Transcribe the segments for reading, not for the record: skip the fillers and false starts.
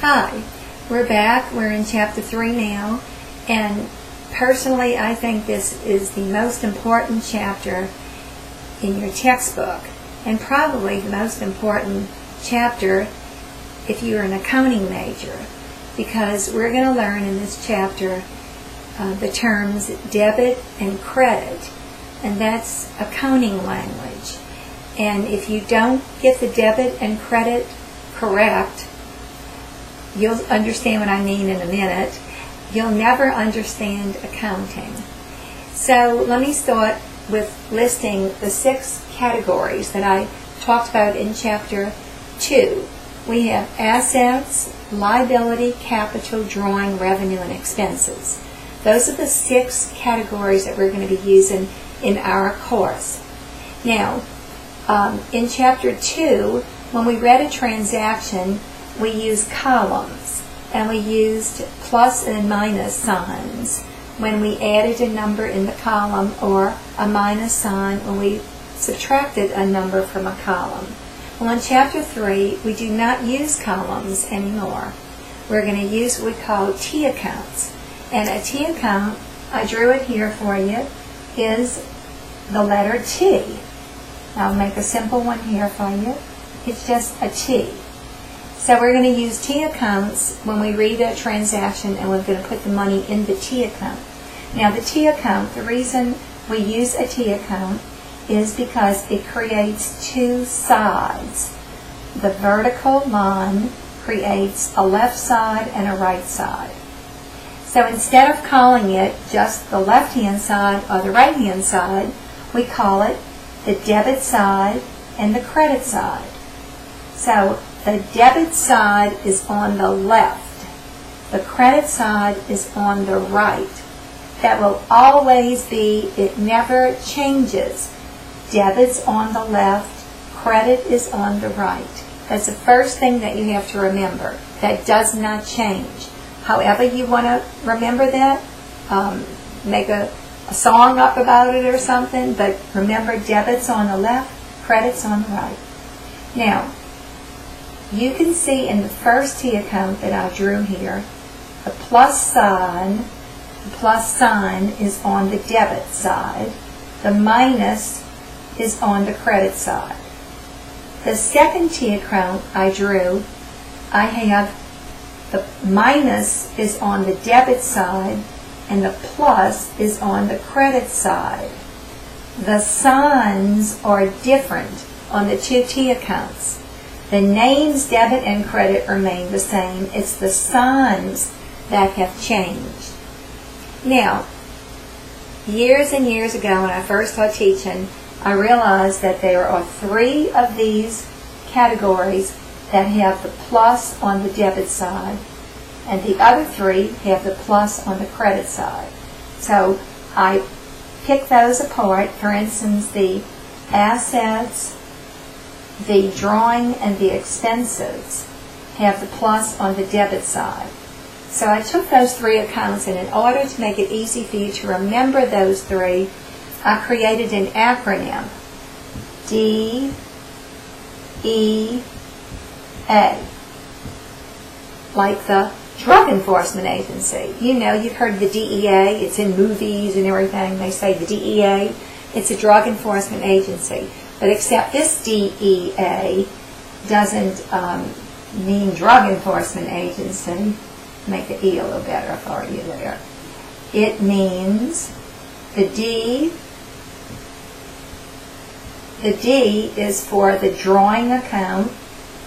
Hi, we're back. We're in Chapter 3 now, and personally I think this is the most important chapter in your textbook, and probably the most important chapter if you're an accounting major, because we're going to learn in this chapter the terms debit and credit, and that's accounting language. And if you don't get the debit and credit correct, you'll understand what I mean in a minute. You'll never understand accounting. So let me start with listing the 6 categories that I talked about in Chapter 2. We have assets, liability, capital, drawing, revenue, and expenses. Those are the 6 categories that we're going to be using in our course. Now, in Chapter 2, when we read a transaction, we used columns, and we used plus and minus signs when we added a number in the column, or a minus sign when we subtracted a number from a column. Well, in Chapter 3, we do not use columns anymore. We're going to use what we call T accounts. And a T account, I drew it here for you, is the letter T. I'll make a simple one here for you. It's just a T. So we're going to use T accounts when we read a transaction, and we're going to put the money in the T account. Now the T account, the reason we use a T account is because it creates 2 sides. The vertical line creates a left side and a right side. So instead of calling it just the left-hand side or the right-hand side, we call it the debit side and the credit side. So the debit side is on the left. The credit side is on the right. That will always be, it never changes. Debit's on the left, credit is on the right. That's the first thing that you have to remember. That does not change. However you want to remember that, make a song up about it or something, but remember debit's on the left, credit's on the right. Now, you can see in the first T account that I drew here, the plus sign is on the debit side. The minus is on the credit side. The second T account I drew, I have the minus is on the debit side and the plus is on the credit side. The signs are different on the 2 T accounts. The names debit and credit remain the same. It's the signs that have changed. Now, years and years ago when I first started teaching, I realized that there are 3 of these categories that have the plus on the debit side, and the other 3 have the plus on the credit side. So I picked those apart. For instance, the assets, the drawing, and the expenses have the plus on the debit side. So I took those 3 accounts, and in order to make it easy for you to remember those 3, I created an acronym, DEA, like the Drug Enforcement Agency. You know, you've heard of the DEA. It's in movies and everything. They say the DEA. It's a Drug Enforcement Agency. But except this DEA doesn't mean Drug Enforcement Agency. Make the E a little better for you there. It means the D is for the drawing account,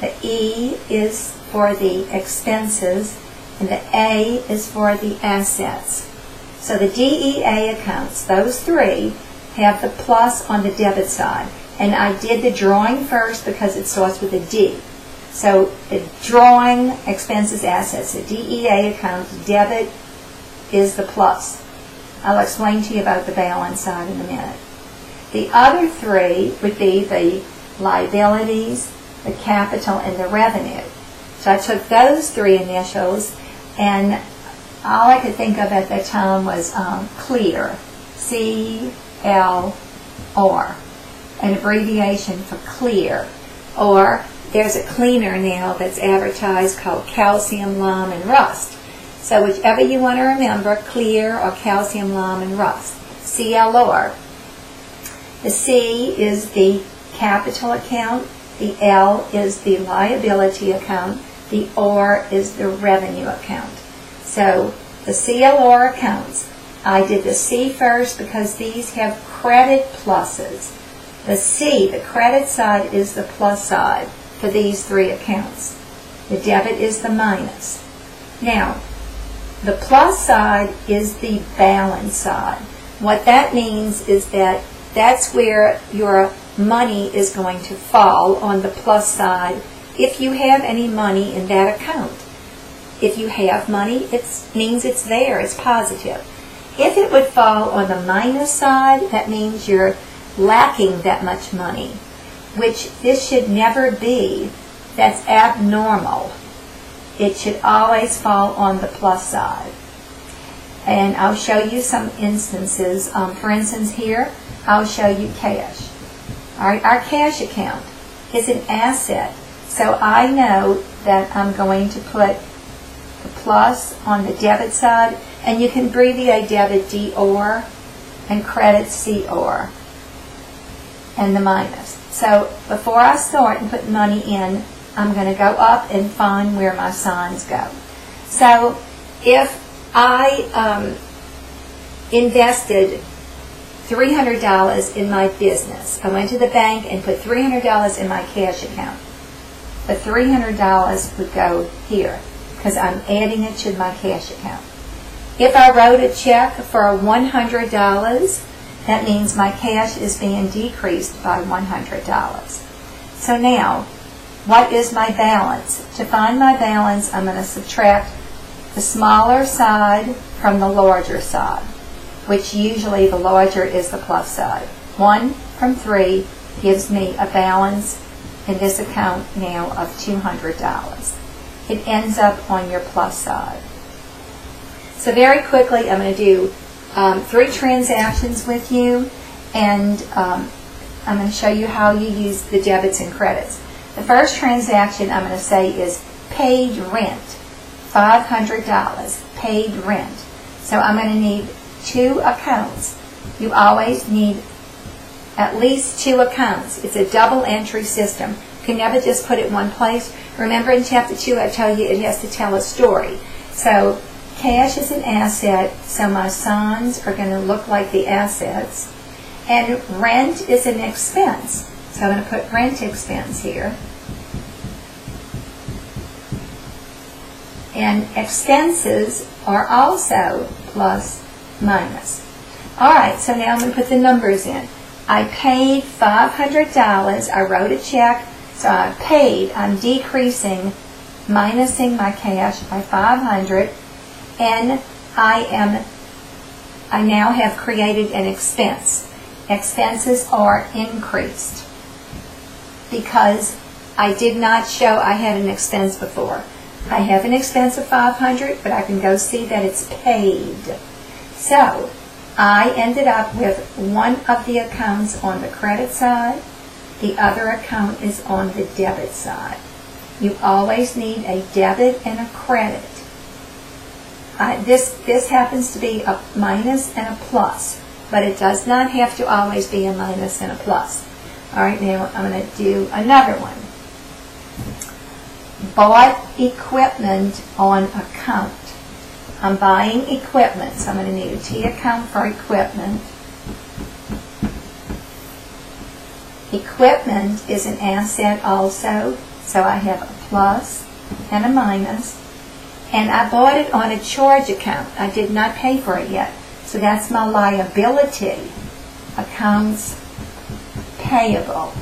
the E is for the expenses, and the A is for the assets. So the DEA accounts, those 3, have the plus on the debit side. And I did the drawing first because it starts with a D. So the drawing, expenses, assets, the DEA account, debit is the plus. I'll explain to you about the balance side in a minute. The other 3 would be the liabilities, the capital, and the revenue. So I took those 3 initials, and all I could think of at that time was CLEAR, C-L-R, an abbreviation for clear. Or there's a cleaner now that's advertised called calcium, lime, and rust. So whichever you want to remember, clear or calcium, lime, and rust. CLR. The C is the capital account, the L is the liability account, the R is the revenue account. So the CLR accounts, I did the C first because these have credit pluses. The C, the credit side, is the plus side for these three accounts. The debit is the minus. Now, the plus side is the balance side. What that means is that that's where your money is going to fall on the plus side if you have any money in that account. If you have money, it means it's there, it's positive. If it would fall on the minus side, that means you're lacking that much money, which this should never be. That's abnormal. It should always fall on the plus side. And I'll show you some instances. For instance, here, I'll show you cash. All right, our cash account is an asset. So I know that I'm going to put the plus on the debit side, and you can abbreviate debit DR and credit CR, and the minus. So before I start and put money in, I'm going to go up and find where my signs go. So if I invested $300 in my business, I went to the bank and put $300 in my cash account. The $300 would go here because I'm adding it to my cash account. If I wrote a check for $100, that means my cash is being decreased by $100. So now, what is my balance? To find my balance, I'm going to subtract the smaller side from the larger side, which usually the larger is the plus side. 1 from 3 gives me a balance in this account now of $200. It ends up on your plus side. So very quickly, I'm going to do 3 transactions with you, and I'm going to show you how you use the debits and credits. The first transaction I'm going to say is paid rent, $500, paid rent. So I'm going to need 2 accounts. You always need at least 2 accounts. It's a double entry system. You can never just put it in one place. Remember in chapter 2 I tell you it has to tell a story. So cash is an asset, so my signs are going to look like the assets. And rent is an expense. So I'm going to put rent expense here. And expenses are also plus minus. Alright, so now I'm going to put the numbers in. I paid $500. I wrote a check. So I paid. I'm decreasing, minusing my cash by $500. And I now have created an expense. Expenses are increased because I did not show I had an expense before. I have an expense of $500, but I can go see that it's paid. So I ended up with one of the accounts on the credit side. The other account is on the debit side. You always need a debit and a credit. This happens to be a minus and a plus, but it does not have to always be a minus and a plus. All right, now I'm going to do another one. Bought equipment on account. I'm buying equipment, so I'm going to need a T account for equipment. Equipment is an asset also, so I have a plus and a minus. And I bought it on a charge account. I did not pay for it yet. So that's my liability. Accounts payable.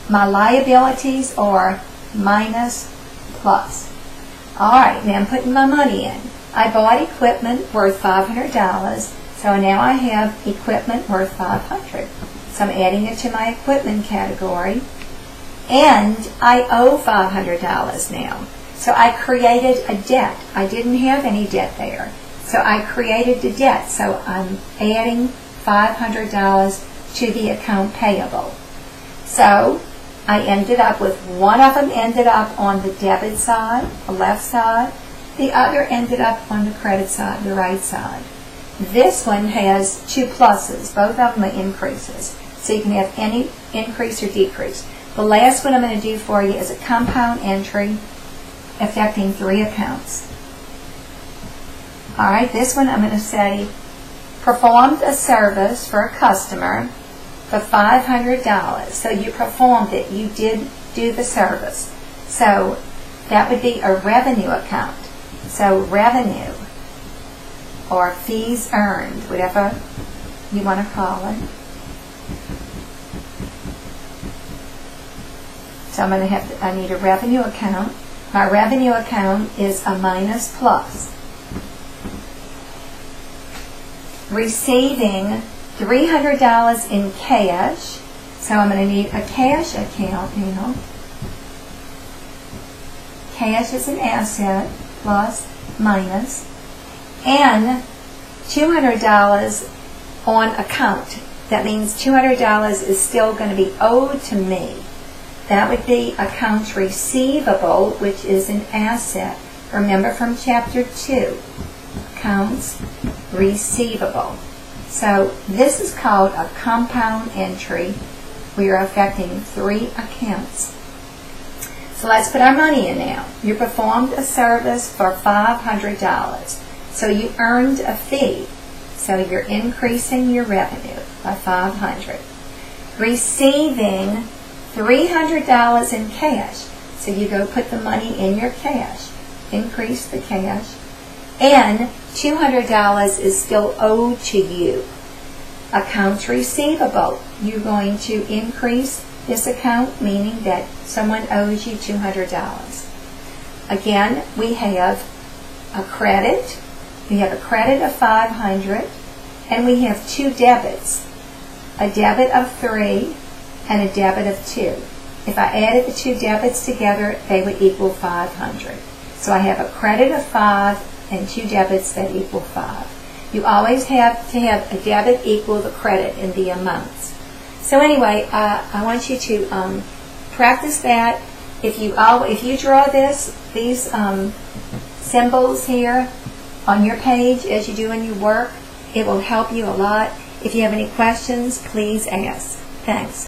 My liabilities are minus plus. Alright, now I'm putting my money in. I bought equipment worth $500, so now I have equipment worth $500. So I'm adding it to my equipment category. And I owe $500 now. So I created a debt. I didn't have any debt there. So I created the debt. So I'm adding $500 to the account payable. So I ended up with one of them ended up on the debit side, the left side. The other ended up on the credit side, the right side. This one has two pluses. Both of them are increases. So you can have any increase or decrease. The last one I'm going to do for you is a compound entry affecting 3 accounts. Alright, this one I'm going to say performed a service for a customer for $500. So you performed it. You did do the service. So that would be a revenue account. So revenue or fees earned, whatever you want to call it. So I need a revenue account. My revenue account is a minus plus. Receiving $300 in cash. So I'm going to need a cash account now. Cash is an asset, plus, minus. And $200 on account. That means $200 is still going to be owed to me. That would be accounts receivable, which is an asset. Remember from chapter 2, accounts receivable. So this is called a compound entry. We are affecting 3 accounts. So let's put our money in now. You performed a service for $500. So you earned a fee. So you're increasing your revenue by $500. Receiving $300 in cash. So you go put the money in your cash. Increase the cash. And $200 is still owed to you. Accounts receivable. You're going to increase this account, meaning that someone owes you $200. Again, we have a credit. We have a credit of $500, and we have 2 debits. A debit of 3 and a debit of 2. If I added the 2 debits together, they would equal $500. So I have a credit of 5 and 2 debits that equal 5. You always have to have a debit equal the credit in the amounts. So anyway, I want you to practice that. If you draw these symbols here on your page as you do in your work, it will help you a lot. If you have any questions, please ask. Thanks.